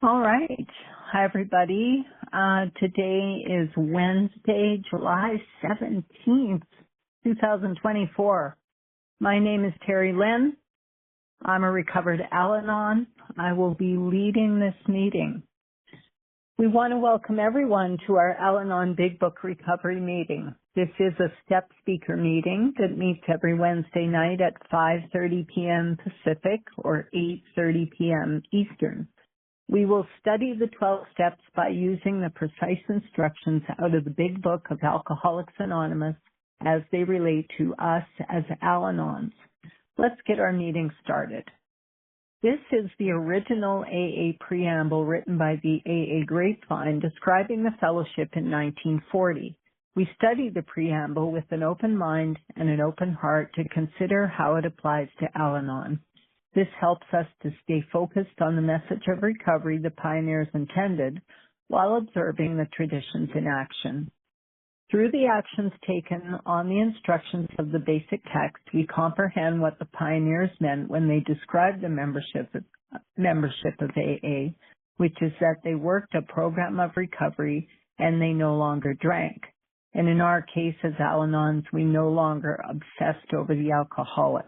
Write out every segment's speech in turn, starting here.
All right. Hi, everybody. Today is Wednesday, July 17th, 2024. My name is Terry Lynn. I'm a recovered Al-Anon. I will be leading this meeting. We want to welcome everyone to our Al-Anon Big Book Recovery meeting. This is a step speaker meeting that meets every Wednesday night at 5:30 p.m. Pacific or 8:30 p.m. Eastern. We will study the 12 steps by using the precise instructions out of the Big Book of Alcoholics Anonymous as they relate to us as Al-Anons. Let's get our meeting started. This is the original AA preamble written by the AA Grapevine describing the fellowship in 1940. We study the preamble with an open mind and an open heart to consider how it applies to Al-Anon. This helps us to stay focused on the message of recovery the pioneers intended while observing the traditions in action. Through the actions taken on the instructions of the basic text, we comprehend what the pioneers meant when they described the membership of AA, which is that they worked a program of recovery and they no longer drank. And in our case as Al-Anons, we no longer obsessed over the alcoholic.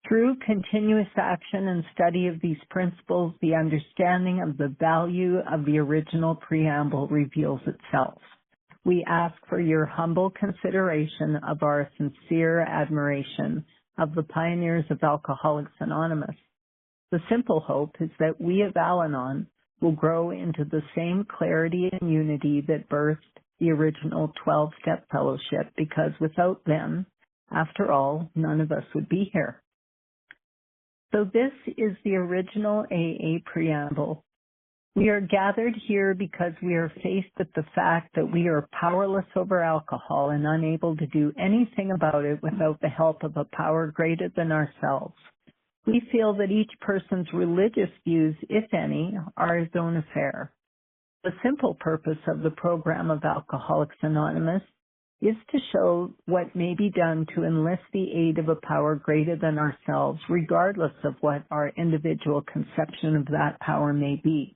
Through continuous action and study of these principles, the understanding of the value of the original preamble reveals itself. We ask for your humble consideration of our sincere admiration of the pioneers of Alcoholics Anonymous. The simple hope is that we of Al-Anon will grow into the same clarity and unity that birthed the original 12-step fellowship, because without them, after all, none of us would be here. So this is the original AA preamble. We are gathered here because we are faced with the fact that we are powerless over alcohol and unable to do anything about it without the help of a power greater than ourselves. We feel that each person's religious views, if any, are his own affair. The simple purpose of the program of Alcoholics Anonymous is to show what may be done to enlist the aid of a power greater than ourselves, regardless of what our individual conception of that power may be.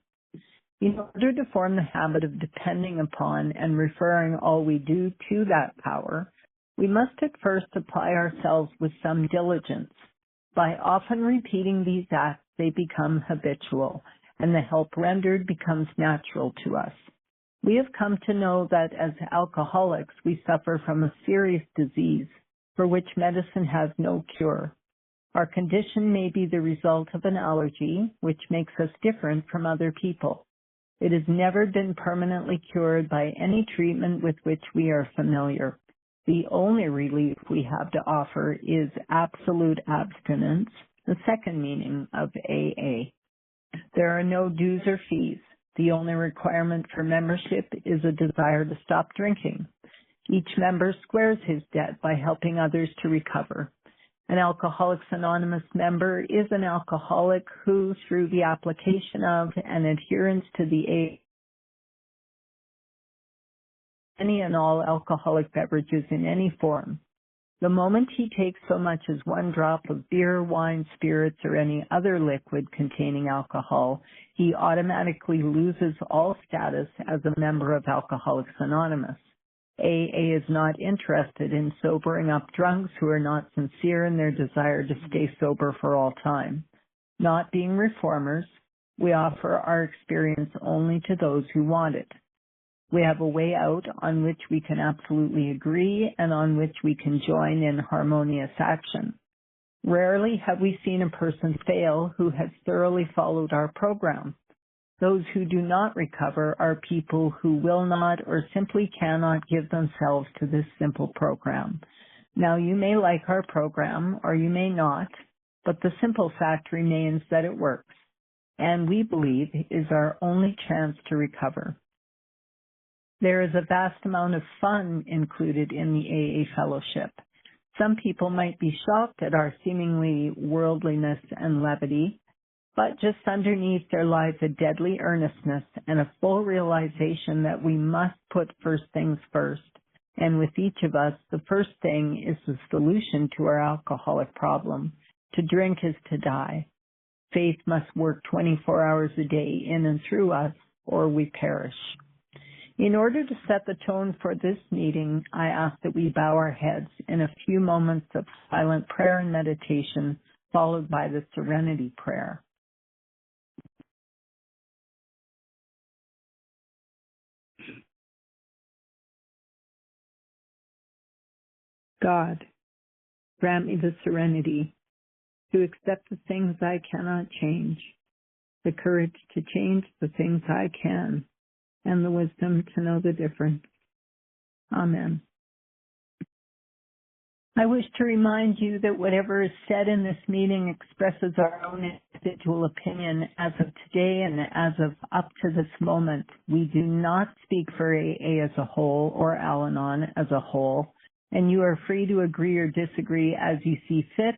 In order to form the habit of depending upon and referring all we do to that power, we must at first apply ourselves with some diligence. By often repeating these acts, they become habitual, and the help rendered becomes natural to us. We have come to know that as alcoholics, we suffer from a serious disease for which medicine has no cure. Our condition may be the result of an allergy, which makes us different from other people. It has never been permanently cured by any treatment with which we are familiar. The only relief we have to offer is absolute abstinence, the second meaning of AA. There are no dues or fees. The only requirement for membership is a desire to stop drinking. Each member squares his debt by helping others to recover. An Alcoholics Anonymous member is an alcoholic who, through the application of and adherence to the any and all alcoholic beverages in any form. The moment he takes so much as one drop of beer, wine, spirits, or any other liquid containing alcohol, he automatically loses all status as a member of Alcoholics Anonymous. AA is not interested in sobering up drunks who are not sincere in their desire to stay sober for all time. Not being reformers, we offer our experience only to those who want it. We have a way out on which we can absolutely agree and on which we can join in harmonious action. Rarely have we seen a person fail who has thoroughly followed our program. Those who do not recover are people who will not or simply cannot give themselves to this simple program. Now, you may like our program or you may not, but the simple fact remains that it works, and we believe is our only chance to recover. There is a vast amount of fun included in the AA fellowship. Some people might be shocked at our seemingly worldliness and levity, but just underneath there lies a deadly earnestness and a full realization that we must put first things first. And with each of us, the first thing is the solution to our alcoholic problem. To drink is to die. Faith must work 24 hours a day in and through us, or we perish. In order to set the tone for this meeting, I ask that we bow our heads in a few moments of silent prayer and meditation, followed by the serenity prayer. God, grant me the serenity to accept the things I cannot change, the courage to change the things I can, and the wisdom to know the difference. Amen. I wish to remind you that whatever is said in this meeting expresses our own individual opinion as of today and as of up to this moment. We do not speak for AA as a whole or Al-Anon as a whole, and you are free to agree or disagree as you see fit.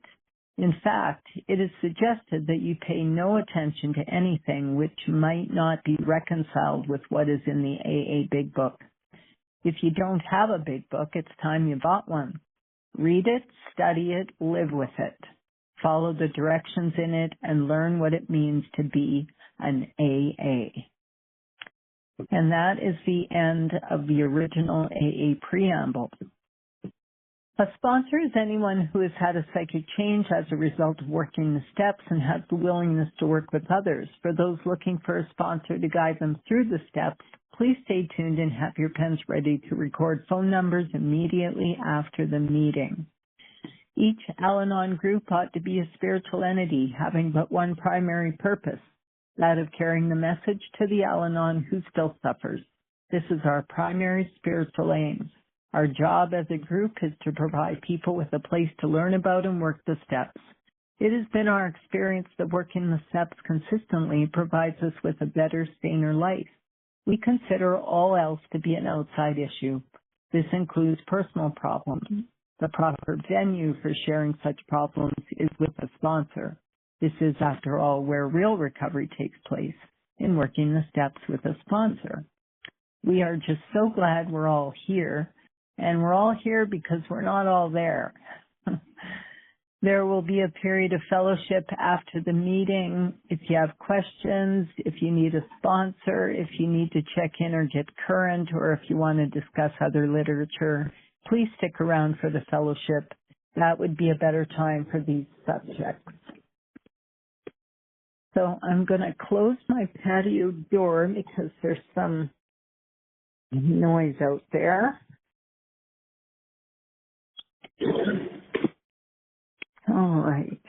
In fact, it is suggested that you pay no attention to anything which might not be reconciled with what is in the AA Big Book. If you don't have a Big Book, it's time you bought one. Read it, study it, live with it. Follow the directions in it and learn what it means to be an AA. And that is the end of the original AA preamble. A sponsor is anyone who has had a psychic change as a result of working the steps and has the willingness to work with others. For those looking for a sponsor to guide them through the steps, please stay tuned and have your pens ready to record phone numbers immediately after the meeting. Each Al-Anon group ought to be a spiritual entity having but one primary purpose, that of carrying the message to the Al-Anon who still suffers. This is our primary spiritual aim. Our job as a group is to provide people with a place to learn about and work the steps. It has been our experience that working the steps consistently provides us with a better, saner life. We consider all else to be an outside issue. This includes personal problems. The proper venue for sharing such problems is with a sponsor. This is, after all, where real recovery takes place, in working the steps with a sponsor. We are just so glad we're all here. And we're all here because we're not all there. There will be a period of fellowship after the meeting. If you have questions, if you need a sponsor, if you need to check in or get current, or if you want to discuss other literature, please stick around for the fellowship. That would be a better time for these subjects. So I'm going to close my patio door because there's some noise out there. All right.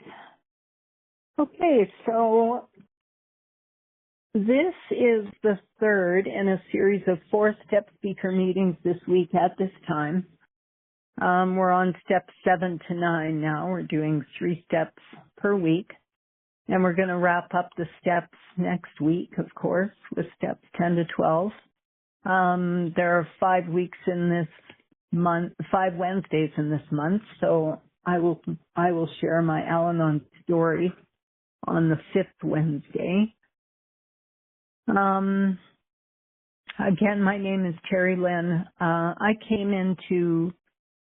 Okay, so this is the third in a series of 4-step speaker meetings this week at this time. We're on steps 7 to 9 now. We're doing 3 steps per week. And we're going to wrap up the steps next week, of course, with steps 10 to 12. There are 5 weeks in this month, 5 Wednesdays in this month, so I will share my Al-Anon story on the 5th Wednesday. Again, my name is Terry Lynn. I came into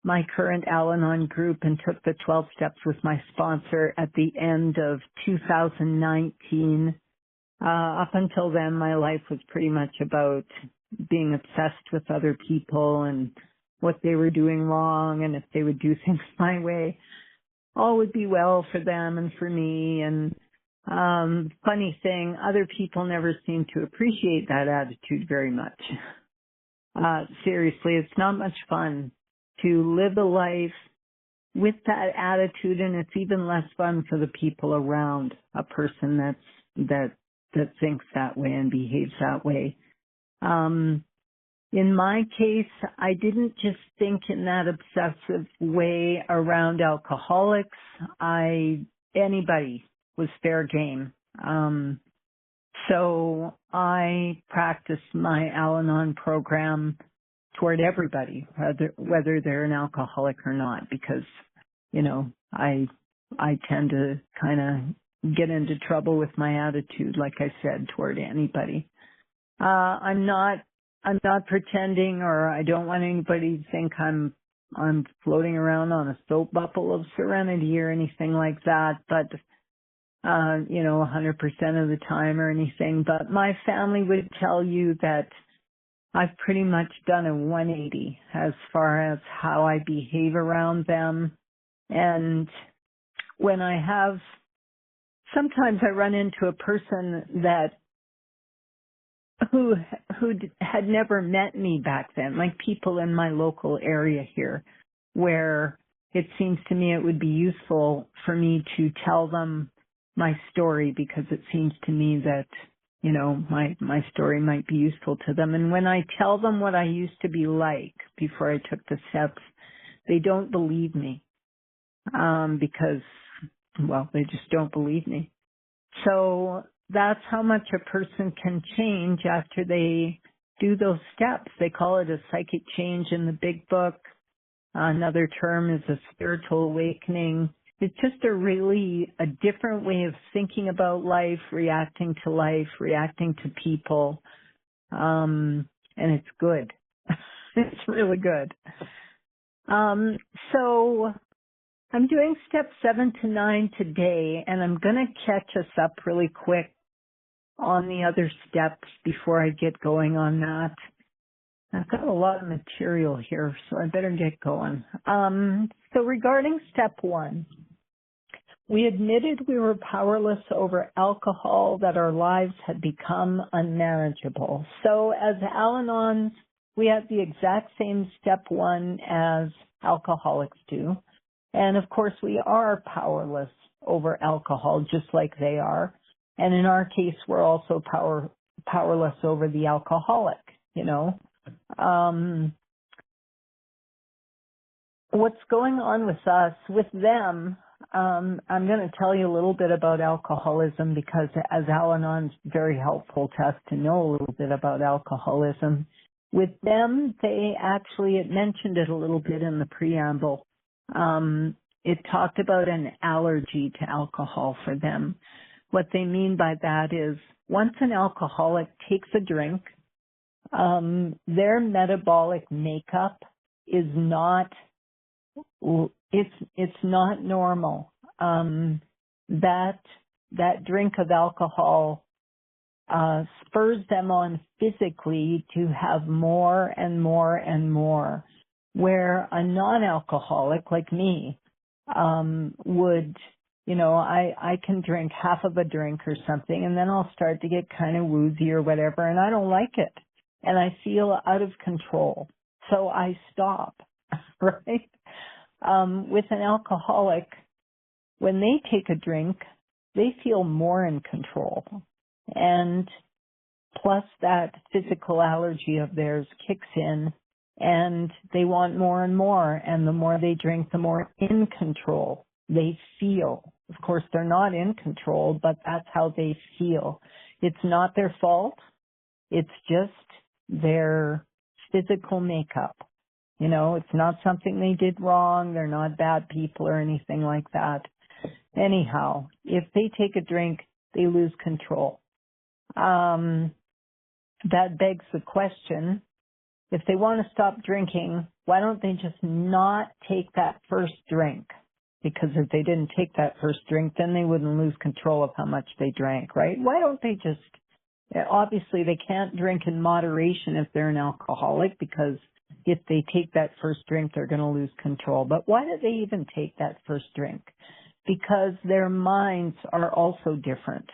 my current Al-Anon group and took the 12 steps with my sponsor at the end of 2019. Up until then, my life was pretty much about being obsessed with other people and what they were doing wrong, and if they would do things my way, all would be well for them and for me. And funny thing, other people never seem to appreciate that attitude very much. Seriously, it's not much fun to live a life with that attitude, and it's even less fun for the people around a person that thinks that way and behaves that way. In my case, I didn't just think in that obsessive way around alcoholics. Anybody was fair game. So I practiced my Al-Anon program toward everybody, whether they're an alcoholic or not, because, I tend to kind of get into trouble with my attitude, like I said, toward anybody. I'm not pretending, or I don't want anybody to think I'm floating around on a soap bubble of serenity or anything like that, but 100% of the time or anything, but my family would tell you that I've pretty much done a 180 as far as how I behave around them. And when sometimes I run into a person who had never met me back then, like people in my local area here, where it seems to me it would be useful for me to tell them my story, because it seems to me that, my story might be useful to them. And when I tell them what I used to be like before I took the steps, they don't believe me, because, well, they just don't believe me. So that's how much a person can change after they do those steps. They call it a psychic change in the big book. Another term is a spiritual awakening. It's just a different way of thinking about life, reacting to people. And it's good. It's really good. So I'm doing steps 7 to 9 today, and I'm going to catch us up really quick on the other steps before I get going on that. I've got a lot of material here, so I better get going. So regarding step 1, we admitted we were powerless over alcohol, that our lives had become unmanageable. So as Al-Anons, we have the exact same step 1 as alcoholics do. And of course, we are powerless over alcohol, just like they are. And in our case, we're also powerless over the alcoholic, What's going on with us, with them, I'm going to tell you a little bit about alcoholism, because as Al-Anon, it's very helpful to us to know a little bit about alcoholism. With them, it mentioned it a little bit in the preamble. It talked about an allergy to alcohol for them. What they mean by that is once an alcoholic takes a drink, their metabolic makeup is not normal. That drink of alcohol spurs them on physically to have more and more and more, where a non-alcoholic like me would, I can drink half of a drink or something, and then I'll start to get kind of woozy or whatever, and I don't like it, and I feel out of control, so I stop, right? With an alcoholic, when they take a drink, they feel more in control. And plus that physical allergy of theirs kicks in, and they want more and more. And the more they drink, the more in control they feel. Of course, they're not in control, but that's how they feel. It's not their fault. It's just their physical makeup. It's not something they did wrong. They're not bad people or anything like that. Anyhow, if they take a drink, they lose control. That begs the question, if they want to stop drinking, why don't they just not take that first drink? Because if they didn't take that first drink, then they wouldn't lose control of how much they drank, right? Why don't they obviously they can't drink in moderation if they're an alcoholic, because if they take that first drink, they're going to lose control. But why do they even take that first drink? Because their minds are also different.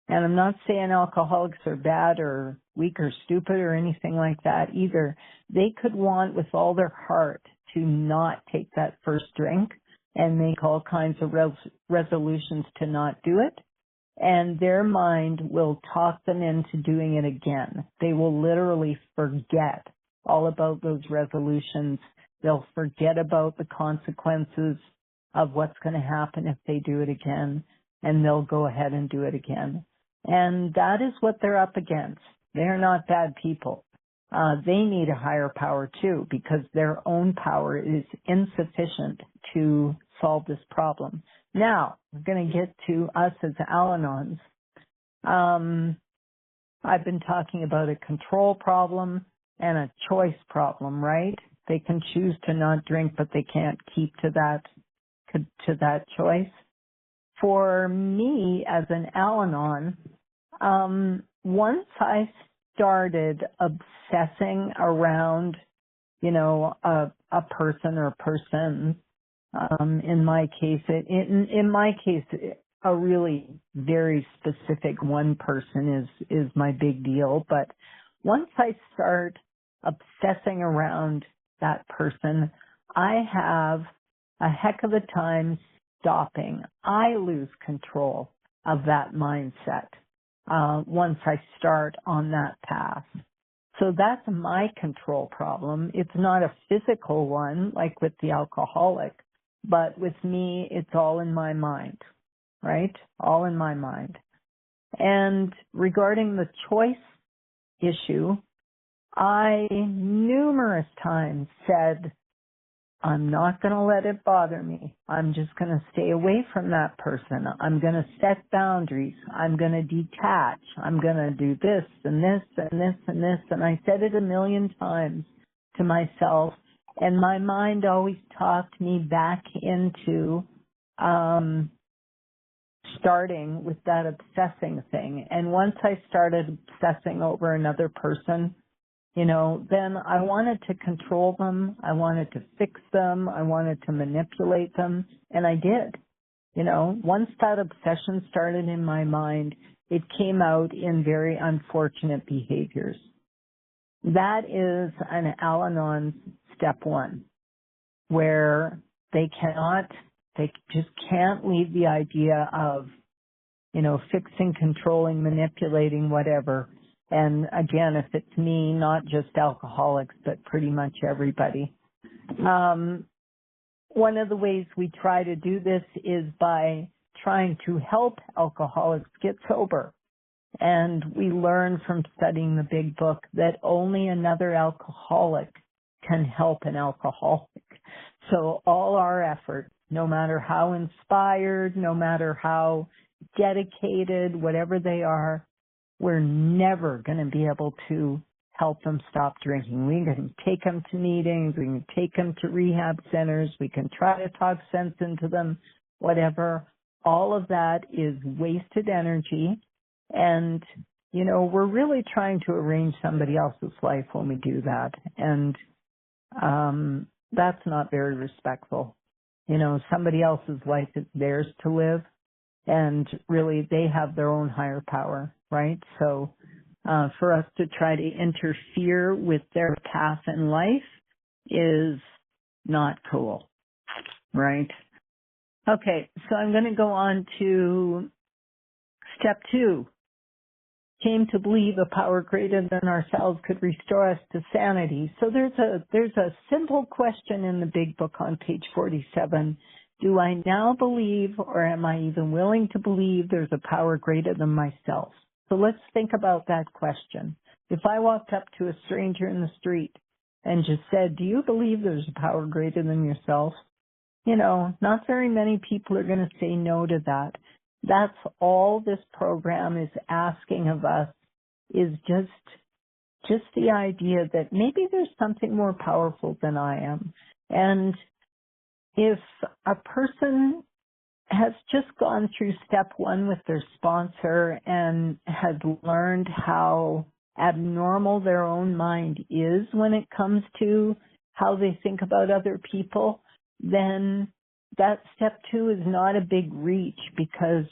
And I'm not saying alcoholics are bad or weak or stupid or anything like that either. They could want with all their heart to not take that first drink and make all kinds of resolutions to not do it. And their mind will talk them into doing it again. They will literally forget all about those resolutions. They'll forget about the consequences of what's going to happen if they do it again, and they'll go ahead and do it again. And that is what they're up against. They're not bad people. They need a higher power too, because their own power is insufficient to solve this problem. Now, we're going to get to us as Al-Anons. I've been talking about a control problem and a choice problem, right? They can choose to not drink, but they can't keep to that choice. for me as an Al-Anon, once I started obsessing around, a person or persons, in my case, a really very specific one person is my big deal. But once I start obsessing around that person, I have a heck of a time stopping. I lose control of that mindset once I start on that path. So that's my control problem. It's not a physical one like with the alcoholic, but with me, it's all in my mind, right? All in my mind. And regarding the choice issue, I numerous times said, I'm not going to let it bother me. I'm just going to stay away from that person. I'm going to set boundaries. I'm going to detach. I'm going to do this and this and this and this. And I said it a million times to myself. And my mind always talked me back into starting with that obsessing thing. And once I started obsessing over another person, then I wanted to control them. I wanted to fix them. I wanted to manipulate them. And I did. Once that obsession started in my mind, it came out in very unfortunate behaviors. That is an Al-Anon step one, where they just can't leave the idea of, fixing, controlling, manipulating, whatever. And again, if it's me, not just alcoholics, but pretty much everybody. One of the ways we try to do this is by trying to help alcoholics get sober. And we learn from studying the big book that only another alcoholic can help an alcoholic. So all our effort, no matter how inspired, no matter how dedicated, whatever they are, we're never going to be able to help them stop drinking. We can take them to meetings. We can take them to rehab centers. We can try to talk sense into them, whatever. All of that is wasted energy. And, we're really trying to arrange somebody else's life when we do that. And that's not very respectful. Somebody else's life is theirs to live. And really, they have their own higher power, right? So for us to try to interfere with their path in life is not cool, right? Okay, so I'm going to go on to step 2. Came to believe a power greater than ourselves could restore us to sanity. So there's a simple question in the big book on page 47. Do I now believe, or am I even willing to believe, there's a power greater than myself? So let's think about that question. If I walked up to a stranger in the street and just said, do you believe there's a power greater than yourself? Not very many people are going to say no to that. That's all this program is asking of us, is just the idea that maybe there's something more powerful than I am. And if a person has just gone through step 1 with their sponsor and has learned how abnormal their own mind is when it comes to how they think about other people, then that step 2 is not a big reach, because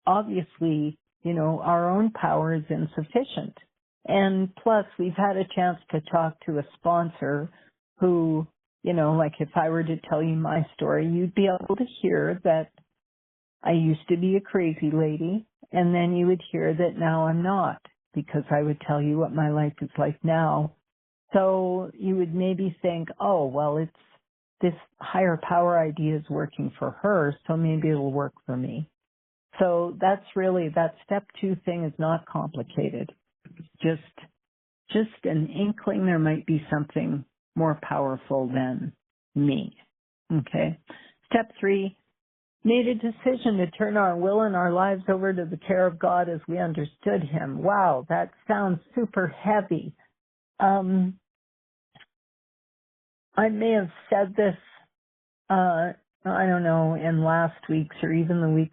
obviously, our own power is insufficient. And plus, we've had a chance to talk to a sponsor who, like if I were to tell you my story, you'd be able to hear that I used to be a crazy lady, and then you would hear that now I'm not, because I would tell you what my life is like now. So you would maybe think, oh, well, it's this higher power idea is working for her, so maybe it'll work for me. So that's really, that step 2 thing is not complicated. Just an inkling there might be something more powerful than me. Okay. Step 3, made a decision to turn our will and our lives over to the care of God as we understood Him. Wow, that sounds super heavy. I may have said this I don't know, in last week's or even the week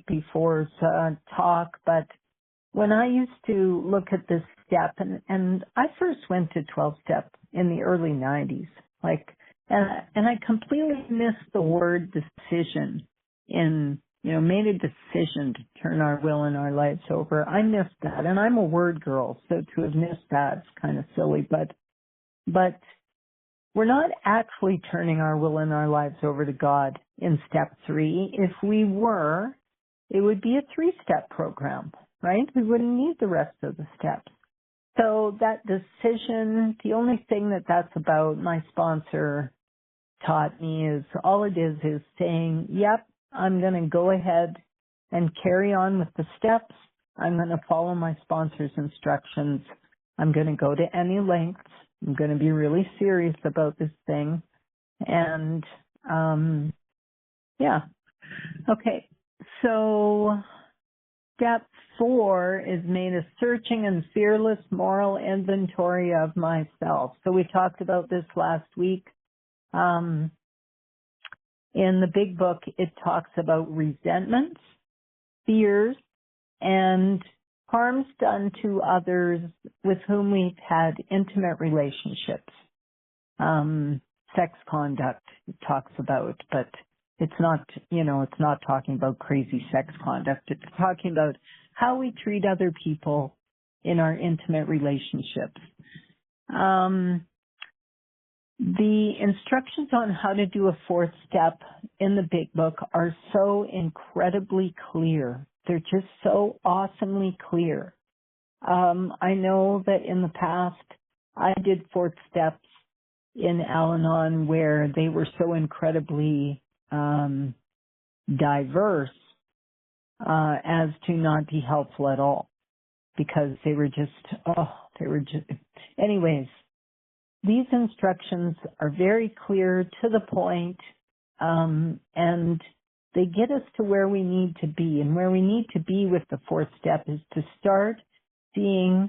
before's talk, but when I used to look at this step, and I first went to 12-step in the early 90s, and I completely missed the word decision made a decision to turn our will and our lives over. I missed that, and I'm a word girl, so to have missed that's kind of silly, but we're not actually turning our will and our lives over to God in step 3. If we were, it would be a 3-step program, right? We wouldn't need the rest of the steps. So that decision, the only thing that's about, my sponsor taught me, is all it is saying, yep, I'm going to go ahead and carry on with the steps. I'm going to follow my sponsor's instructions. I'm going to go to any lengths. I'm going to be really serious about this thing. And, yeah. Okay. So step 4 is made a searching and fearless moral inventory of myself. So we talked about this last week. In the big book, it talks about resentments, fears, and harms done to others with whom we've had intimate relationships. Sex conduct it talks about, but it's not talking about crazy sex conduct. It's talking about how we treat other people in our intimate relationships. The instructions on how to do a 4th step in the big book are so incredibly clear. They're just so awesomely clear. I know that in the past I did 4th steps in Al-Anon where they were so incredibly diverse as to not be helpful at all, because they were just anyways. These instructions are very clear, to the point, and they get us to where we need to be. And where we need to be with the 4th step is to start seeing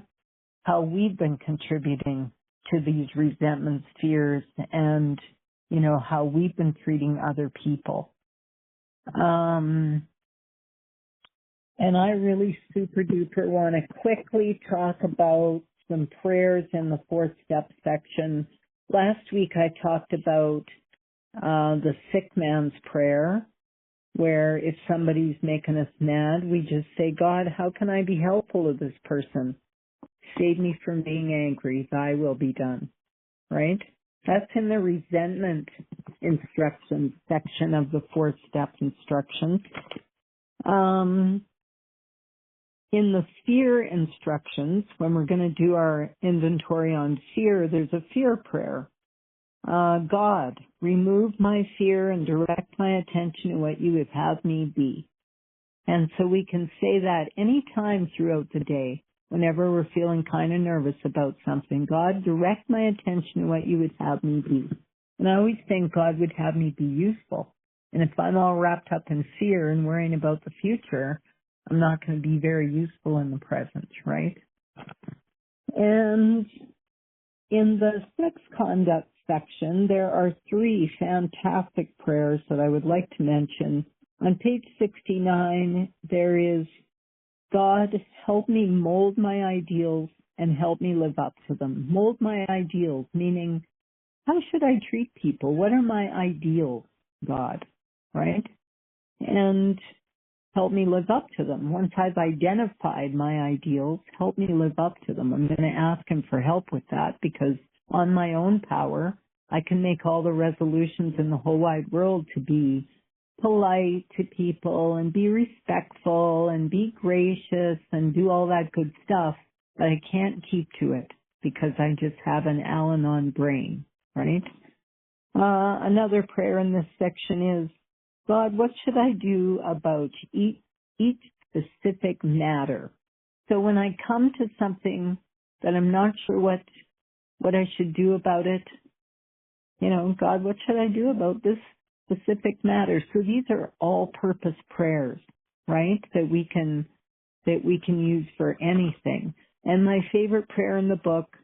how we've been contributing to these resentments, fears, and, how we've been treating other people. And I really super duper want to quickly talk about some prayers in the 4th step section. Last week I talked about the sick man's prayer, where if somebody's making us mad, we just say, God, how can I be helpful to this person? Save me from being angry. Thy will be done. Right? That's in the resentment instructions section of the 4th step instructions. In the fear instructions, when we're going to do our inventory on fear, there's a fear prayer. God, remove my fear and direct my attention to what you would have me be. And so we can say that any time throughout the day, whenever we're feeling kind of nervous about something. God, direct my attention to what you would have me be. And I always think God would have me be useful. And if I'm all wrapped up in fear and worrying about the future, I'm not going to be very useful in the present, right? And in the sex conduct section, there are 3 fantastic prayers that I would like to mention. On page 69, there is, God, help me mold my ideals and help me live up to them. Mold my ideals, meaning, how should I treat people? What are my ideals, God, right? And help me live up to them. Once I've identified my ideals, help me live up to them. I'm going to ask him for help with that, because on my own power, I can make all the resolutions in the whole wide world to be polite to people and be respectful and be gracious and do all that good stuff, but I can't keep to it because I just have an Al-Anon brain, right? Another prayer in this section is, God, what should I do about each specific matter? So when I come to something that I'm not sure what I should do about it, God, what should I do about this specific matter? So these are all-purpose prayers, right? That we can use for anything. And my favorite prayer in the book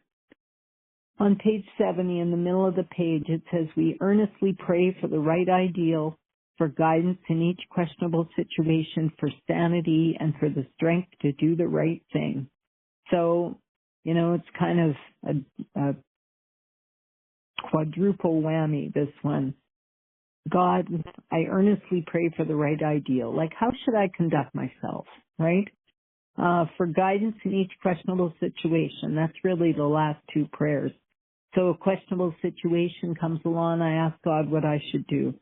On page 70, in the middle of the page, it says, we earnestly pray for the right ideal, for guidance in each questionable situation, for sanity, and for the strength to do the right thing. So, it's kind of a quadruple whammy, this one. God, I earnestly pray for the right ideal. Like, how should I conduct myself, right? For guidance in each questionable situation. That's really the last two prayers. So a questionable situation comes along, I ask God what I should do.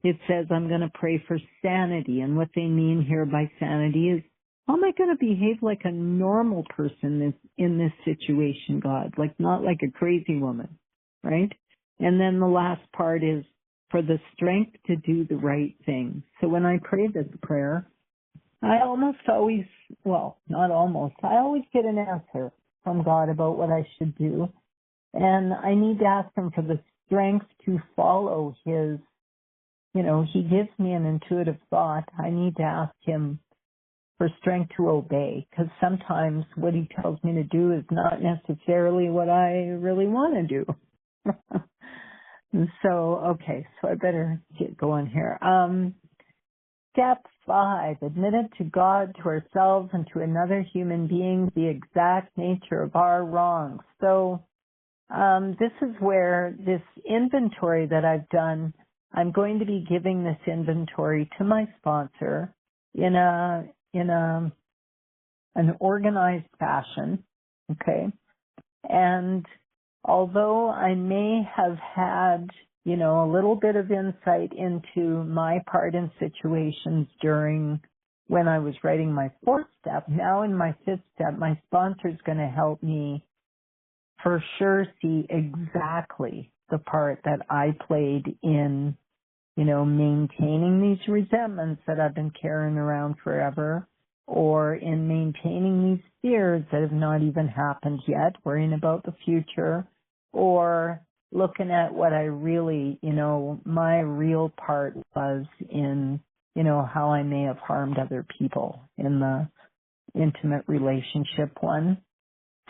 It says I'm going to pray for sanity, and what they mean here by sanity is, how am I going to behave like a normal person in this situation, God? Like, not like a crazy woman, right? And then the last part is for the strength to do the right thing. So when I pray this prayer, I almost always, well, not almost, I always get an answer from God about what I should do. And I need to ask him for the strength to follow his, he gives me an intuitive thought. I need to ask him for strength to obey, because sometimes what he tells me to do is not necessarily what I really want to do. So I better get going here. Step 5, admitted to God, to ourselves, and to another human being the exact nature of our wrongs. So this is where this inventory that I've done, I'm going to be giving this inventory to my sponsor in an organized fashion, okay? And although I may have had, a little bit of insight into my part in situations during when I was writing my 4th step, now in my 5th step, my sponsor is going to help me for sure see exactly the part that I played in, maintaining these resentments that I've been carrying around forever, or in maintaining these fears that have not even happened yet, worrying about the future, or looking at what I really, my real part was in, how I may have harmed other people in the intimate relationship one.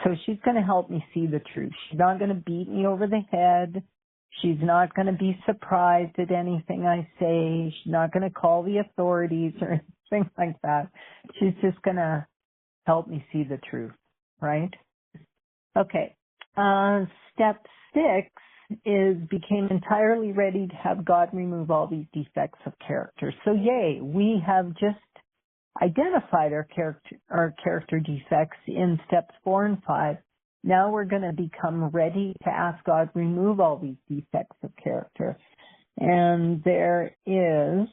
So she's going to help me see the truth. She's not going to beat me over the head. She's not going to be surprised at anything I say. She's not going to call the authorities or anything like that. She's just going to help me see the truth, right? Okay. Step 6 is became entirely ready to have God remove all these defects of character. So yay, we have just identified our character defects in steps 4 and 5. Now we're going to become ready to ask God remove all these defects of character. And there is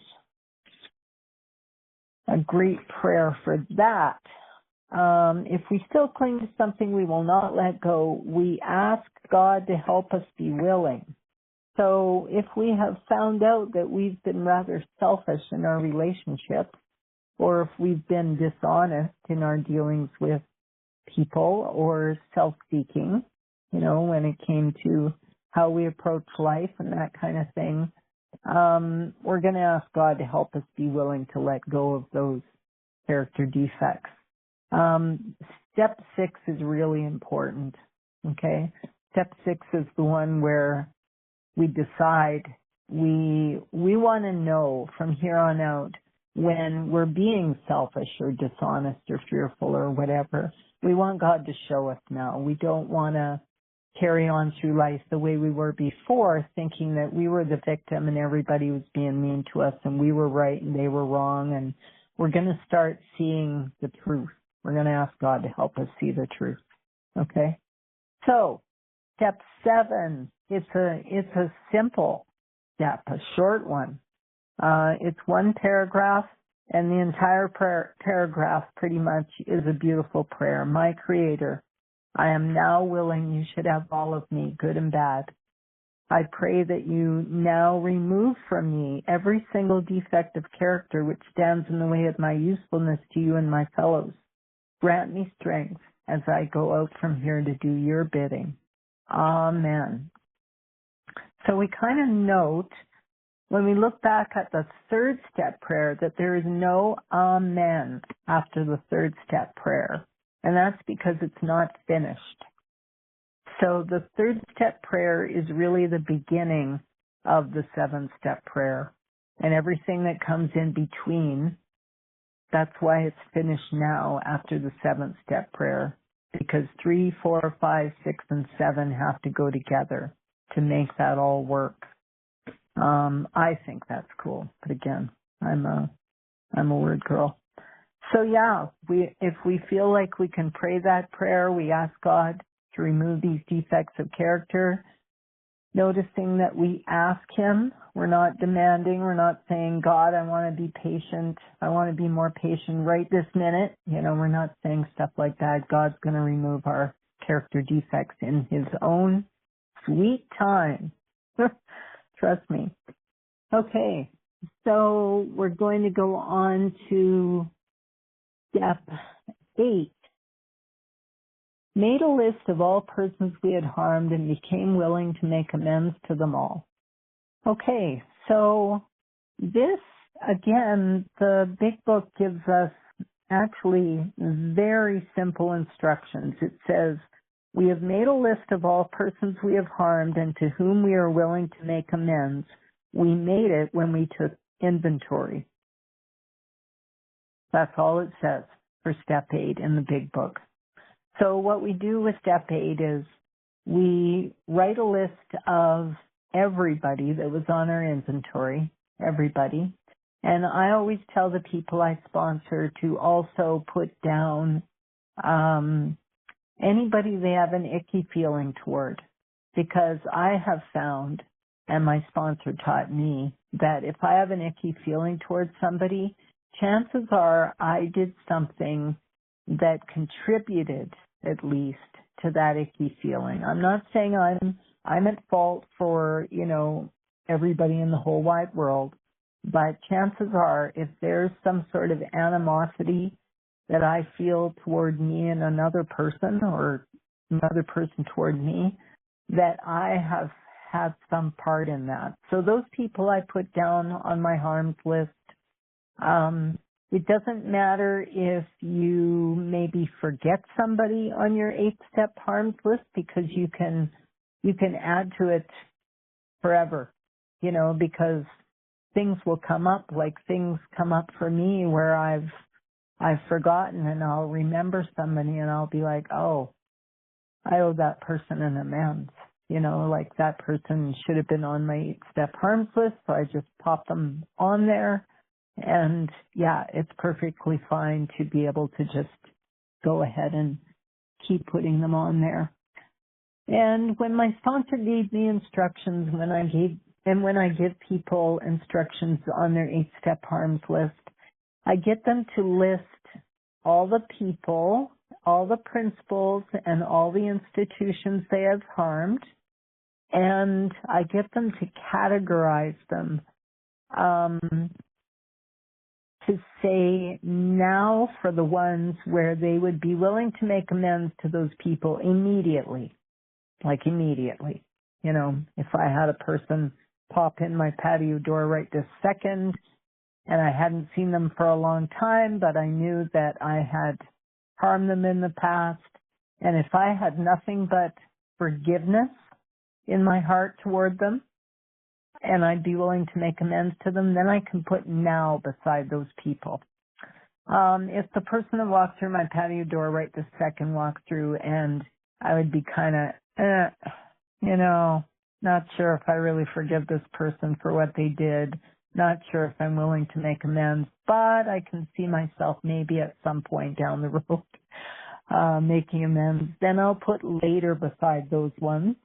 a great prayer for that. If we still cling to something we will not let go, we ask God to help us be willing. So if we have found out that we've been rather selfish in our relationship, or if we've been dishonest in our dealings with people or self-seeking, when it came to how we approach life and that kind of thing, we're going to ask God to help us be willing to let go of those character defects. Step 6 is really important, okay? Step 6 is the one where we decide we want to know from here on out when we're being selfish or dishonest or fearful or whatever. We want God to show us now. We don't want to carry on through life the way we were before, thinking that we were the victim and everybody was being mean to us and we were right and they were wrong. And we're going to start seeing the truth. We're going to ask God to help us see the truth. Okay? So, step 7, it's a simple step, a short one. It's one paragraph, and the entire paragraph pretty much is a beautiful prayer. My Creator, I am now willing you should have all of me, good and bad. I pray that you now remove from me every single defect of character which stands in the way of my usefulness to you and my fellows. Grant me strength as I go out from here to do your bidding. Amen. So we kind of note, when we look back at the 3rd step prayer, that there is no amen after the 3rd step prayer. And that's because it's not finished. So the third step prayer is really the beginning of the 7-step prayer. And everything that comes in between, that's why it's finished now after the 7th-step prayer. Because 3, 4, 5, 6, and 7 have to go together to make that all work. I think that's cool. But again, I'm a word girl. So yeah, if we feel like we can pray that prayer, we ask God to remove these defects of character, noticing that we ask Him. We're not demanding. We're not saying, God, I want to be patient. I want to be more patient right this minute. We're not saying stuff like that. God's going to remove our character defects in His own sweet time. Trust me. Okay, so we're going to go on to step 8. Made a list of all persons we had harmed and became willing to make amends to them all. Okay, so this, again, the big book gives us actually very simple instructions. It says, we have made a list of all persons we have harmed and to whom we are willing to make amends. We made it when we took inventory. That's all it says for step 8 in the big book. So what we do with step 8 is we write a list of everybody that was on our inventory, everybody. And I always tell the people I sponsor to also put down anybody they have an icky feeling toward. Because I have found, and my sponsor taught me, that if I have an icky feeling towards somebody, chances are I did something that contributed at least to that icky feeling. I'm not saying I'm at fault for, everybody in the whole wide world, but chances are if there's some sort of animosity that I feel toward me and another person or another person toward me, that I have had some part in that. So those people I put down on my harms list. It doesn't matter if you maybe forget somebody on your 8-step harms list, because you can add to it forever, because things will come up, like things come up for me where I've forgotten, and I'll remember somebody and I'll be like, oh, I owe that person an amends. Like that person should have been on my 8-step harms list, so I just pop them on there. And yeah, it's perfectly fine to be able to just go ahead and keep putting them on there. And when my sponsor gave me instructions, when I give people instructions on their 8-step harms list, I get them to list all the people, all the principles, and all the institutions they have harmed. And I get them to categorize them. To say now for the ones where they would be willing to make amends to those people immediately, like immediately. If I had a person pop in my patio door right this second and I hadn't seen them for a long time, but I knew that I had harmed them in the past, and if I had nothing but forgiveness in my heart toward them, and I'd be willing to make amends to them, then I can put now beside those people. If the person that walked through my patio door right this second walked through, and I would be kind of, not sure if I really forgive this person for what they did, not sure if I'm willing to make amends, but I can see myself maybe at some point down the road making amends, then I'll put later beside those ones.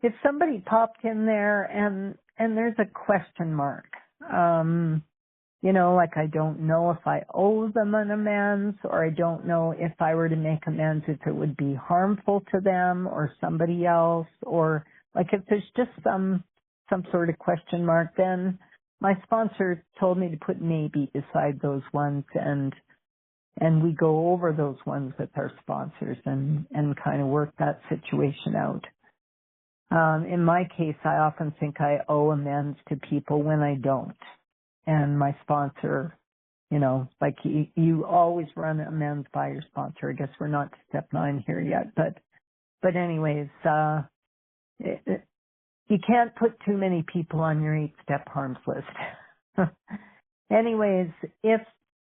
If somebody popped in there and there's a question mark, like I don't know if I owe them an amends, or I don't know if I were to make amends if it would be harmful to them or somebody else, or like if there's just some sort of question mark, then my sponsor told me to put maybe beside those ones, and we go over those ones with our sponsors and kind of work that situation out. In my case, I often think I owe amends to people when I don't. And my sponsor like you always run amends by your sponsor. I guess we're not to step 9 here yet, but anyways, you can't put too many people on your 8-step harms list. Anyways, if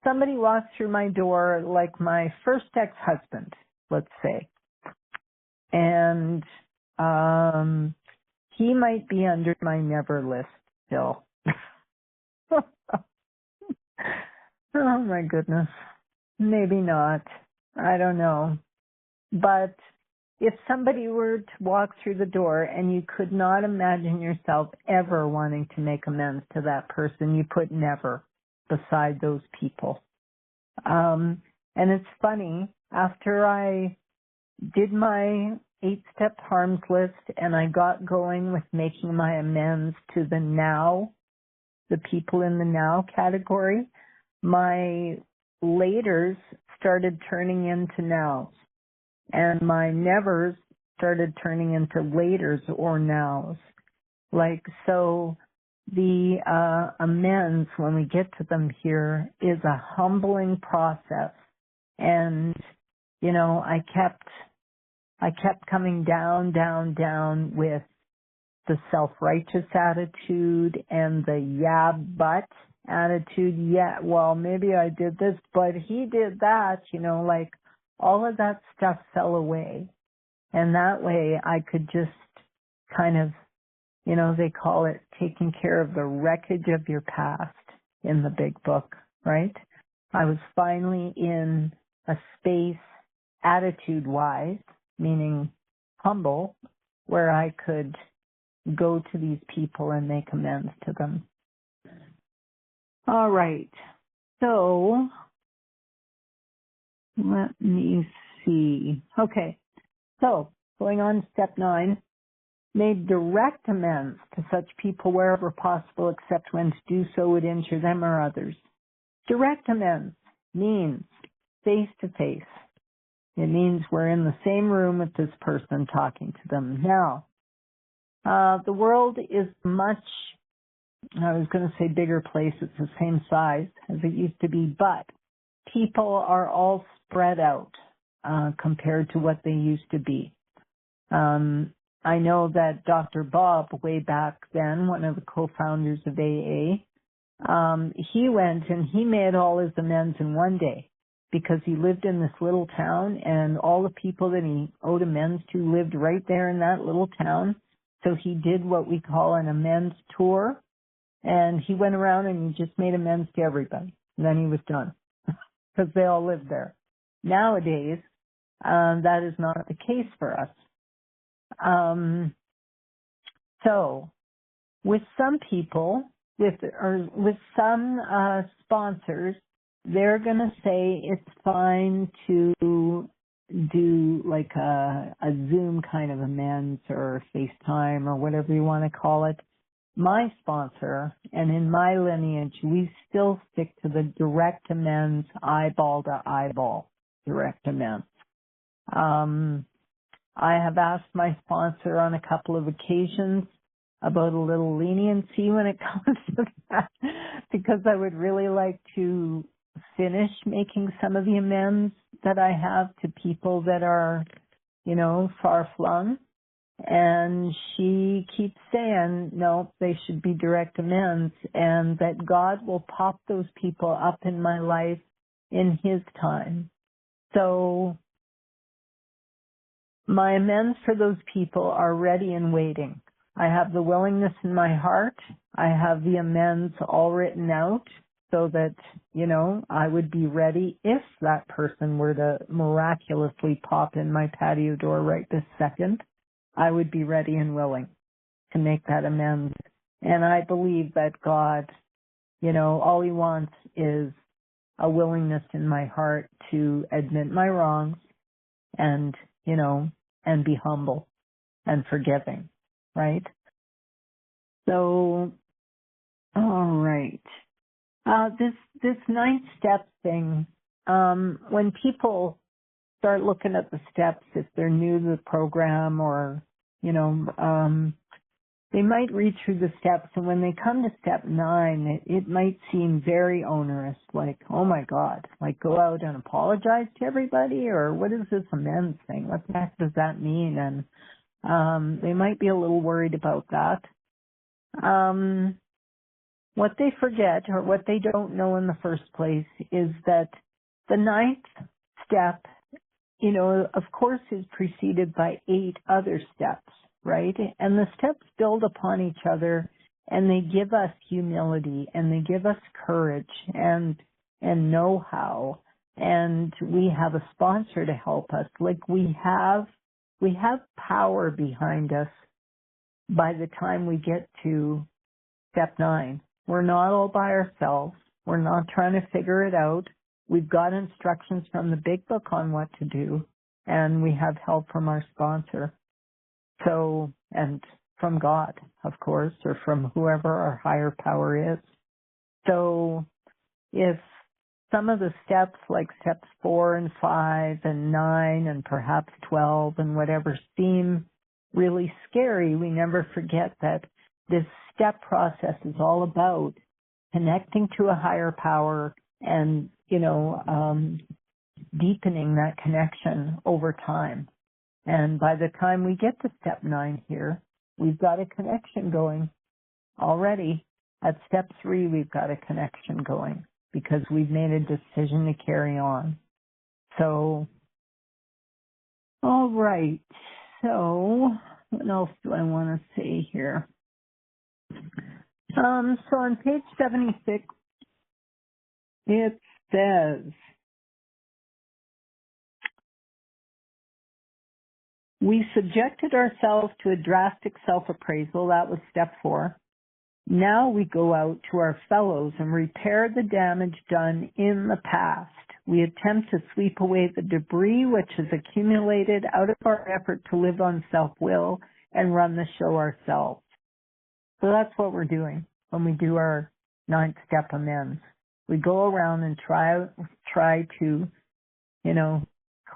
somebody walks through my door, like my first ex-husband, let's say, and he might be under my never list still. Oh my goodness. Maybe not. I don't know. But if somebody were to walk through the door and you could not imagine yourself ever wanting to make amends to that person, you put never beside those people. And it's funny, after I did my 8-step harms list and I got going with making my amends to the now, the people in the now category, my laters started turning into nows, and my nevers started turning into laters or nows. Like, so the amends, when we get to them here, is a humbling process. And, I kept coming down, down, down with the self-righteous attitude and the yeah, but attitude. Yeah, well, maybe I did this, but he did that, like all of that stuff fell away. And that way I could just kind of, they call it taking care of the wreckage of your past in the big book, right? I was finally in a space attitude-wise, meaning humble, where I could go to these people and make amends to them. All right. So let me see. Okay. So going on to step 9, made direct amends to such people wherever possible, except when to do so would injure them or others. Direct amends means face to face. It means we're in the same room with this person talking to them. Now, the world is much, I was going to say bigger place, it's the same size as it used to be, but people are all spread out compared to what they used to be. I know that Dr. Bob, way back then, one of the co-founders of AA, he went and he made all his amends in one day because he lived in this little town and all the people that he owed amends to lived right there in that little town. So he did what we call an amends tour, and he went around and he just made amends to everybody. And then he was done because they all lived there. Nowadays, that is not the case for us. So with some people, with some sponsors, they're going to say it's fine to do like a Zoom kind of amends or FaceTime or whatever you want to call it. My sponsor and in my lineage, we still stick to the direct amends, eyeball to eyeball direct amends. I have asked my sponsor on a couple of occasions about a little leniency when it comes to that, because I would really like to finish making some of the amends that I have to people that are, far flung. And she keeps saying, no, they should be direct amends, and that God will pop those people up in my life in His time. So my amends for those people are ready and waiting. I have the willingness in my heart. I have the amends all written out so that, I would be ready if that person were to miraculously pop in my patio door right this second. I would be ready and willing to make that amends. And I believe that God, all He wants is a willingness in my heart to admit my wrongs and, and be humble and forgiving, right? So, all right. This 9th step thing, when people start looking at the steps, if they're new to the program or, they might read through the steps, and when they come to step 9, it might seem very onerous, like, oh my God, like go out and apologize to everybody, or what is this amends thing? What the heck does that mean? And they might be a little worried about that. What they forget, or what they don't know in the first place, is that the 9th step, of course, is preceded by 8 other steps, right? And the steps build upon each other, and they give us humility, and they give us courage and know-how, and we have a sponsor to help us. Like we have power behind us by the time we get to step 9. We're not all by ourselves. We're not trying to figure it out. We've got instructions from the big book on what to do, and we have help from our sponsor. So, and from God, of course, or from whoever our higher power is. So, if some of the steps, like steps 4 and 5 and 9 and perhaps 12 and whatever, seem really scary, we never forget that this step process is all about connecting to a higher power and, deepening that connection over time. And by the time we get to step 9 here, we've got a connection going already. At step 3, we've got a connection going because we've made a decision to carry on. So, all right. So, what else do I want to say here? So on page 76, it says, we subjected ourselves to a drastic self-appraisal. That was step 4. Now we go out to our fellows and repair the damage done in the past. We attempt to sweep away the debris which has accumulated out of our effort to live on self-will and run the show ourselves. So that's what we're doing when we do our 9th step amends. We go around and try to,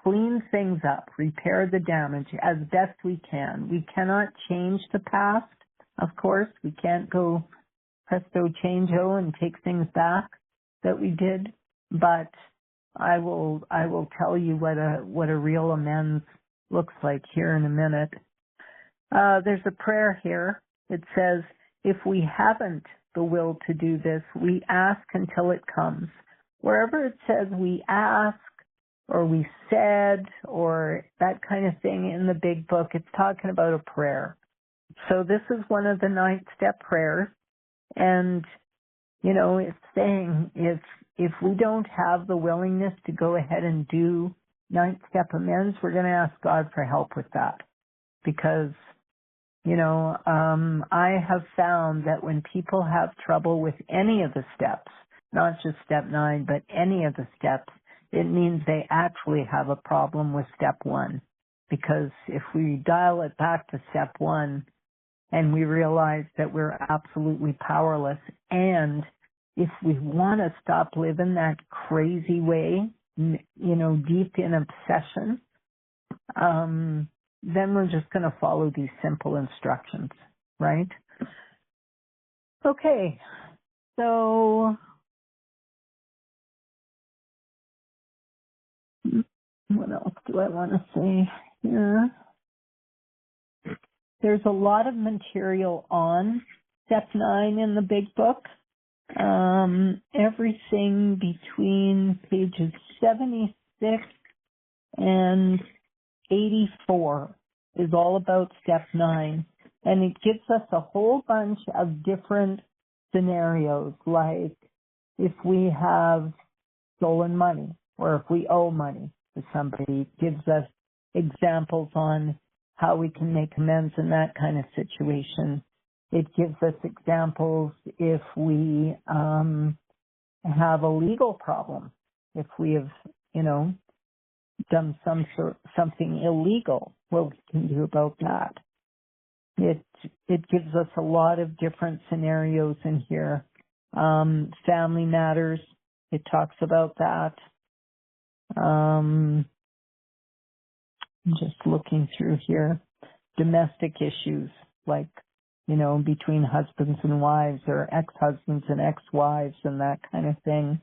clean things up, repair the damage as best we can. We cannot change the past, of course. We can't go presto changeo and take things back that we did, but I will tell you what a real amends looks like here in a minute. There's a prayer here. It says, if we haven't the will to do this, we ask until it comes. Wherever it says we ask or we said or that kind of thing in the big book, it's talking about a prayer. So this is one of the 9th step prayers. And, it's saying if we don't have the willingness to go ahead and do 9th step amends, we're going to ask God for help with that. Because, I have found that when people have trouble with any of the steps, not just step 9, but any of the steps, it means they actually have a problem with step 1. Because if we dial it back to step 1 and we realize that we're absolutely powerless, and if we want to stop living that crazy way, deep in obsession, then we're just going to follow these simple instructions, right? Okay, so what else do I want to say here? There's a lot of material on step 9 in the big book. Everything between pages 76 and 84 is all about step 9. And it gives us a whole bunch of different scenarios, like if we have stolen money or if we owe money to somebody. It gives us examples on how we can make amends in that kind of situation. It gives us examples if we have a legal problem, if we have, done something illegal, what we can do about that. It gives us a lot of different scenarios in here. Family matters, it talks about that. I'm just looking through here. Domestic issues, like, between husbands and wives or ex-husbands and ex-wives and that kind of thing.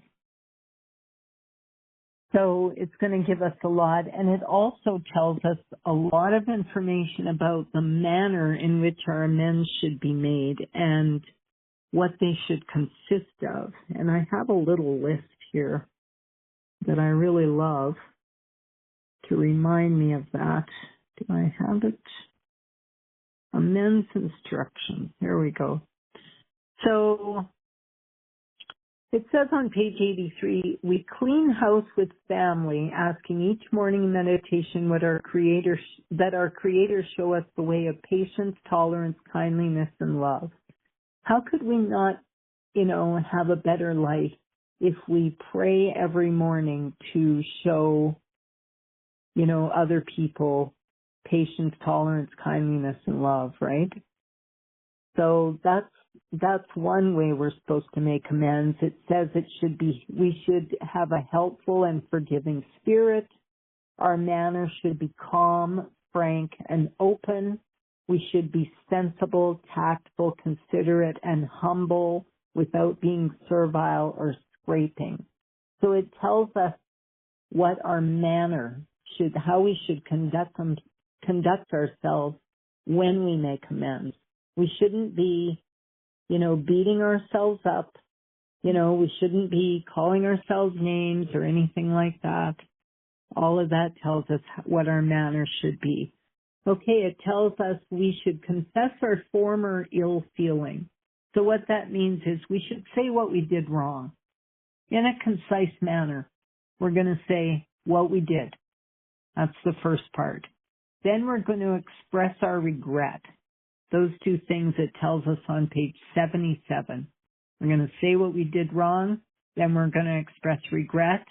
So it's going to give us a lot, and it also tells us a lot of information about the manner in which our amends should be made and what they should consist of. And I have a little list here that I really love to remind me of that. Do I have it? Amends instructions. There we go. So it says on page 83, we clean house with family, asking each morning in meditation that our Creator show us the way of patience, tolerance, kindliness, and love. How could we not, have a better life if we pray every morning to show, other people patience, tolerance, kindliness, and love, right? So that's one way we're supposed to make amends. It says we should have a helpful and forgiving spirit. Our manner should be calm, frank, and open. We should be sensible, tactful, considerate, and humble without being servile or scraping. So it tells us what our manner how we should conduct ourselves when we make amends. We shouldn't be, beating ourselves up. We shouldn't be calling ourselves names or anything like that. All of that tells us what our manner should be. Okay, it tells us we should confess our former ill feeling. So what that means is we should say what we did wrong in a concise manner. We're going to say what we did. That's the first part. Then we're going to express our regret. Those two things it tells us on page 77. We're going to say what we did wrong, then we're going to express regret.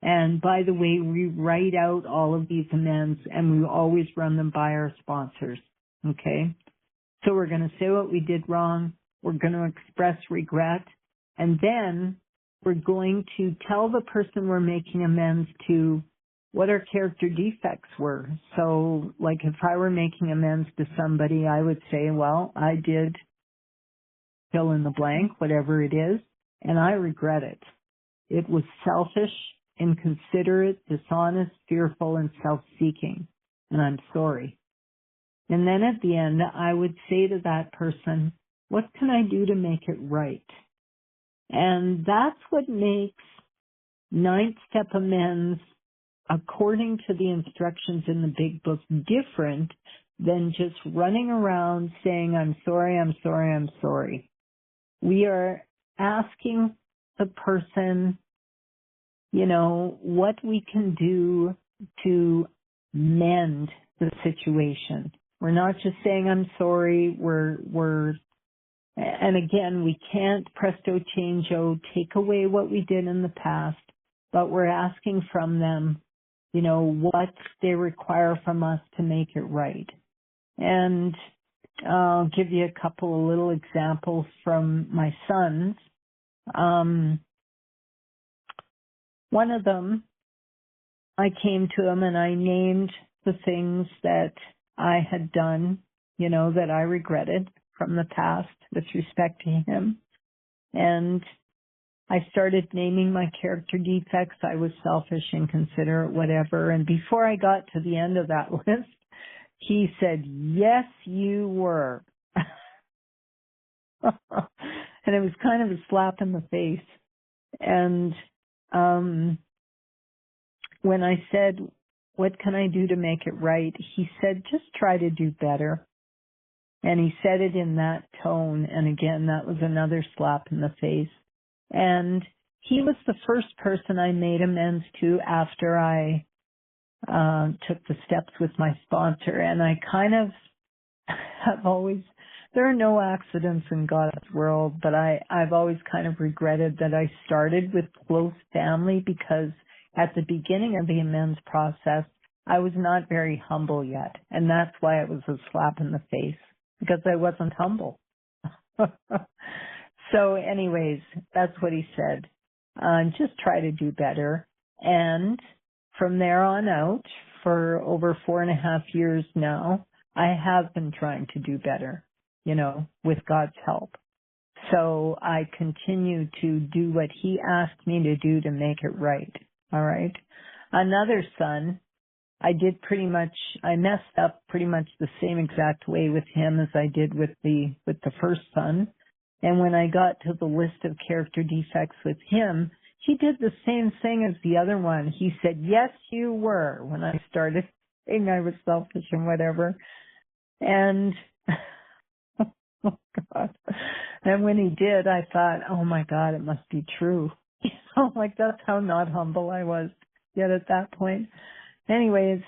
And by the way, we write out all of these amends and we always run them by our sponsors. Okay? So we're going to say what we did wrong, we're going to express regret, and then we're going to tell the person we're making amends to what our character defects were. So, like if I were making amends to somebody, I would say, well, I did fill in the blank, whatever it is, and I regret it. It was selfish, inconsiderate, dishonest, fearful, and self-seeking, and I'm sorry. And then at the end, I would say to that person, what can I do to make it right? And that's what makes ninth step amends, according to the instructions in the big book, different than just running around saying, I'm sorry, I'm sorry, I'm sorry. We are asking the person, what we can do to mend the situation. We're not just saying, I'm sorry, and again, we can't presto changeo, take away what we did in the past, but we're asking from them, what they require from us to make it right. And I'll give you a couple of little examples from my sons. One of them, I came to him and I named the things that I had done, that I regretted from the past with respect to him. And I started naming my character defects. I was selfish, inconsiderate, whatever. And before I got to the end of that list, he said, yes, you were. And it was kind of a slap in the face. And when I said, what can I do to make it right? He said, just try to do better. And he said it in that tone. And again, that was another slap in the face. And he was the first person I made amends to after I took the steps with my sponsor. And I kind of have always, there are no accidents in God's world, but I've always kind of regretted that I started with close family, because at the beginning of the amends process, I was not very humble yet. And that's why it was a slap in the face, because I wasn't humble. So anyways, that's what he said. Just try to do better. And from there on out, for over 4.5 years now, I have been trying to do better. with God's help. So I continue to do what he asked me to do to make it right. All right. Another son, I messed up pretty much the same exact way with him as I did with the first son. And when I got to the list of character defects with him, he did the same thing as the other one. He said, yes, you were, when I started saying I was selfish and whatever. And, oh God. And when he did, I thought, oh my God, it must be true. Like that's how not humble I was yet at that point. Anyways,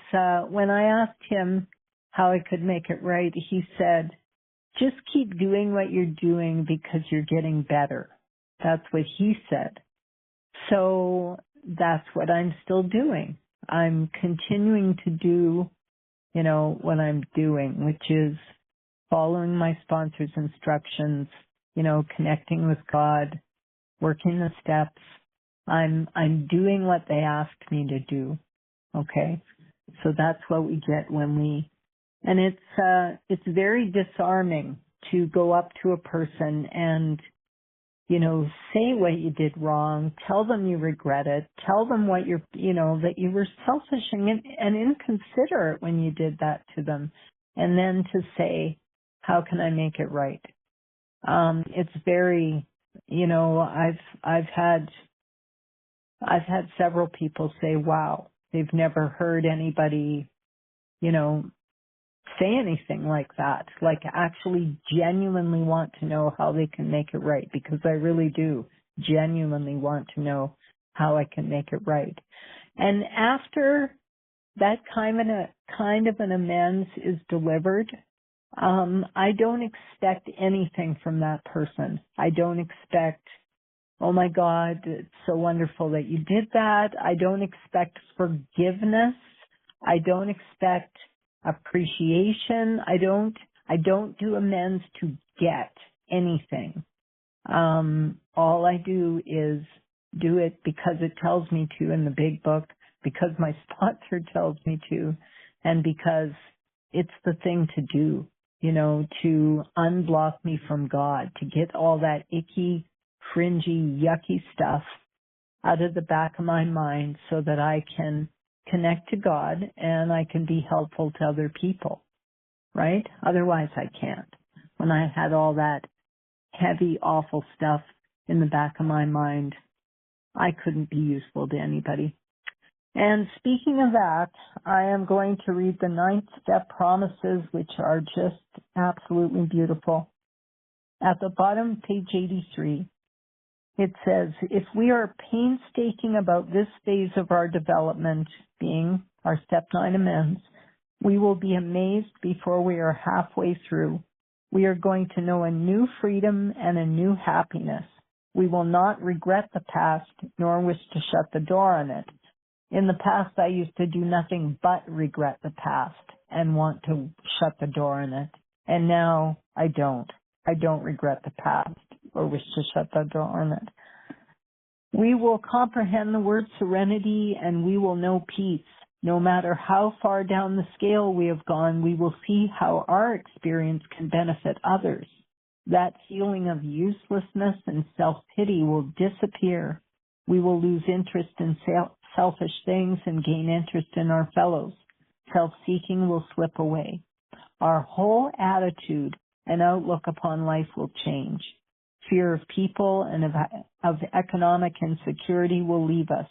when I asked him how I could make it right, he said, just keep doing what you're doing because you're getting better. That's what he said. So that's what I'm still doing. I'm continuing to do, what I'm doing, which is following my sponsor's instructions, connecting with God, working the steps. I'm doing what they asked me to do. Okay. So that's what we get and it's very disarming to go up to a person and, say what you did wrong, tell them you regret it, tell them what that you were selfish and inconsiderate when you did that to them. And then to say, how can I make it right? It's very, I've had several people say, wow, they've never heard anybody, say anything like that, like actually genuinely want to know how they can make it right, because I really do genuinely want to know how I can make it right. And after that kind of an amends is delivered, I don't expect anything from that person. I don't expect, oh my God, it's so wonderful that you did that. I don't expect forgiveness. I don't expect appreciation. I don't do amends to get anything. All I do is do it because it tells me to in the big book, because my sponsor tells me to, and because it's the thing to do, to unblock me from God, to get all that icky, cringy, yucky stuff out of the back of my mind so that I can connect to God and I can be helpful to other people, right? Otherwise I can't. When I had all that heavy, awful stuff in the back of my mind, I couldn't be useful to anybody. And speaking of that, I am going to read the 9th step promises, which are just absolutely beautiful. At the bottom, page 83, it says, if we are painstaking about this phase of our development, being our step 9 amends, we will be amazed before we are halfway through. We are going to know a new freedom and a new happiness. We will not regret the past, nor wish to shut the door on it. In the past, I used to do nothing but regret the past and want to shut the door on it. And now I don't. I don't regret the past or wish to shut the door on it. We will comprehend the word serenity and we will know peace. No matter how far down the scale we have gone, we will see how our experience can benefit others. That feeling of uselessness and self-pity will disappear. We will lose interest in selfish things and gain interest in our fellows. Self-seeking will slip away. Our whole attitude and outlook upon life will change. Fear of people and of economic insecurity will leave us.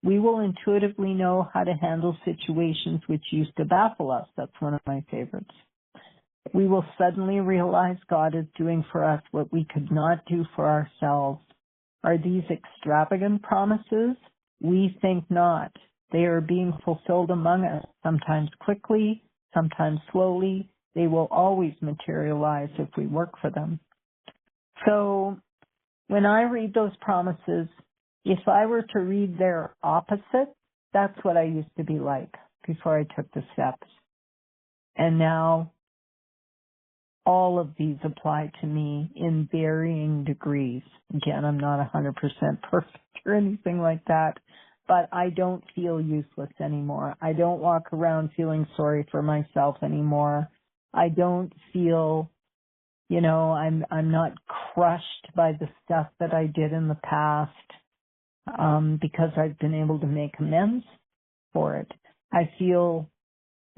We will intuitively know how to handle situations which used to baffle us. That's one of my favorites. We will suddenly realize God is doing for us what we could not do for ourselves. Are these extravagant promises? We think not. They are being fulfilled among us, sometimes quickly, sometimes slowly. They will always materialize if we work for them. So when I read those promises, if I were to read their opposite, that's what I used to be like before I took the steps. And now all of these apply to me in varying degrees. Again, I'm not 100% perfect or anything like that, but I don't feel useless anymore. I don't walk around feeling sorry for myself anymore. I don't feel I'm not crushed by the stuff that I did in the past, because I've been able to make amends for it. I feel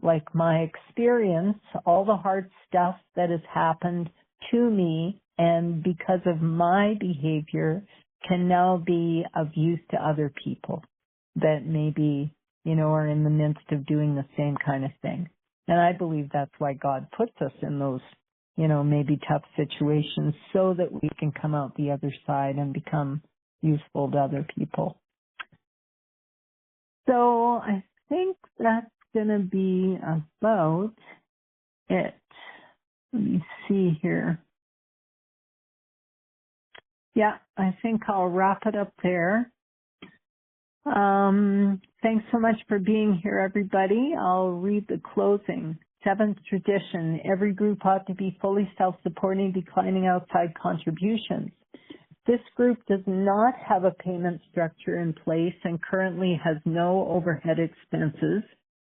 like my experience, all the hard stuff that has happened to me and because of my behavior can now be of use to other people that maybe, are in the midst of doing the same kind of thing. And I believe that's why God puts us in those, maybe tough situations so that we can come out the other side and become useful to other people. So I think that's going to be about it. Let me see here. Yeah, I think I'll wrap it up there. Thanks so much for being here, everybody. I'll read the closing. Seventh tradition, every group ought to be fully self-supporting, declining outside contributions. This group does not have a payment structure in place and currently has no overhead expenses.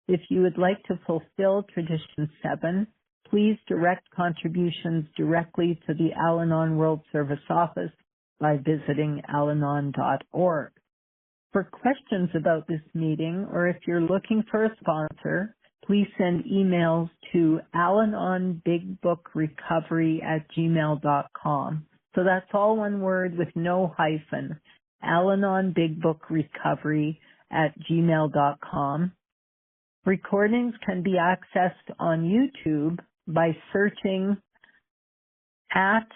If you would like to fulfill Tradition 7, please direct contributions directly to the Al-Anon World Service Office by visiting alanon.org. For questions about this meeting, or if you're looking for a sponsor, please send emails to alanonbigbookrecovery@gmail.com. So that's all one word with no hyphen, alanonbigbookrecovery@gmail.com. Recordings can be accessed on YouTube by searching at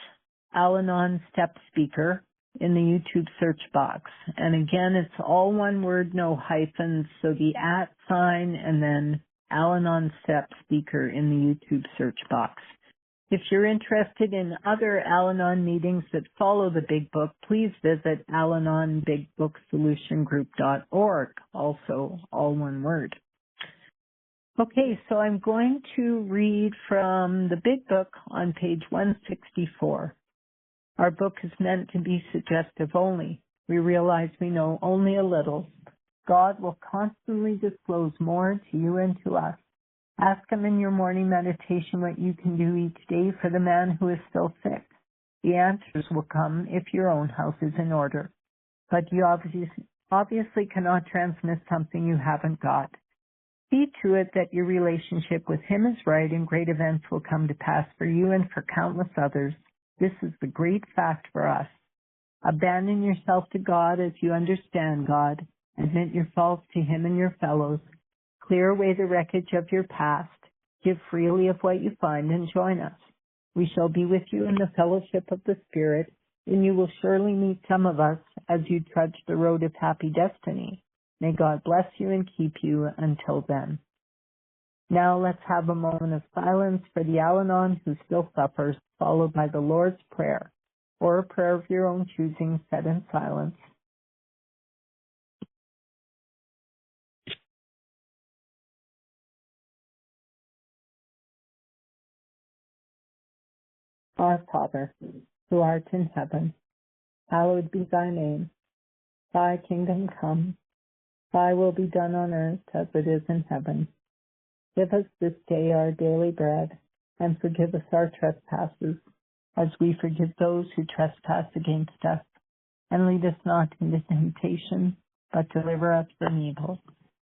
Al-Anon Step Speaker in the YouTube search box. And again, it's all one word, no hyphens, so the @ sign and then Al-Anon Step Speaker in the YouTube search box. If you're interested in other Al-Anon meetings that follow the Big Book, please visit alanonbigbooksolutiongroup.org, also all one word. Okay, so I'm going to read from the Big Book on page 164. Our book is meant to be suggestive only. We realize we know only a little. God will constantly disclose more to you and to us. Ask Him in your morning meditation what you can do each day for the man who is still sick. The answers will come if your own house is in order. But you obviously cannot transmit something you haven't got. See to it that your relationship with Him is right and great events will come to pass for you and for countless others. This is the great fact for us. Abandon yourself to God as you understand God. Admit your faults to Him and your fellows. Clear away the wreckage of your past. Give freely of what you find and join us. We shall be with you in the fellowship of the Spirit, and you will surely meet some of us as you trudge the road of happy destiny. May God bless you and keep you until then. Now let's have a moment of silence for the Al-Anon who still suffers, followed by the Lord's Prayer, or a prayer of your own choosing said in silence. Our Father, who art in heaven, hallowed be thy name. Thy kingdom come, thy will be done on earth as it is in heaven. Give us this day our daily bread, and forgive us our trespasses, as we forgive those who trespass against us. And lead us not into temptation, but deliver us from evil.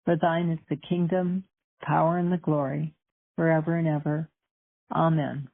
For thine is the kingdom, power, and the glory, forever and ever. Amen.